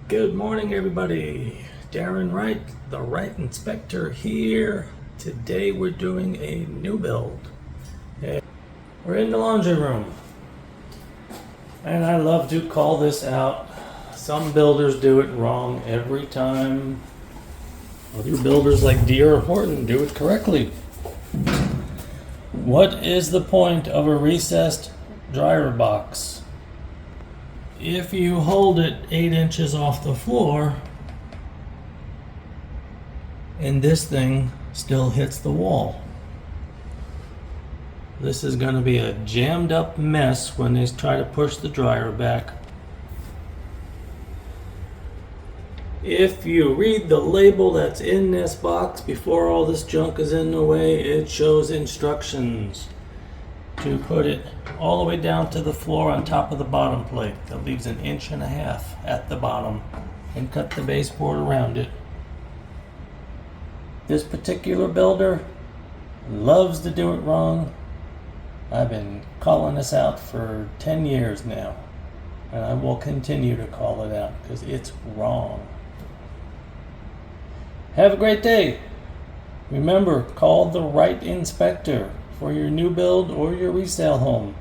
Good morning, everybody. Darren Wright, the Wright Inspector here. Today we're doing a new build. We're in the laundry room. And I love to call this out. Some builders do it wrong every time. Other builders like D.R. Horton do it correctly. What is the point of a recessed dryer box? If you hold it 8 inches off the floor and this thing still hits the wall, this is going to be a jammed up mess when they try to push the dryer back. If you read the label that's in this box before all this junk is in the way, it shows instructions to put it all the way down to the floor on top of the bottom plate. That leaves 1.5 inches at the bottom, and cut the baseboard around it. This particular builder loves to do it wrong. I've been calling this out for 10 years now, and I will continue to call it out because it's wrong. Have a great day. Remember, call the Wright Inspector for your new build or your resale home.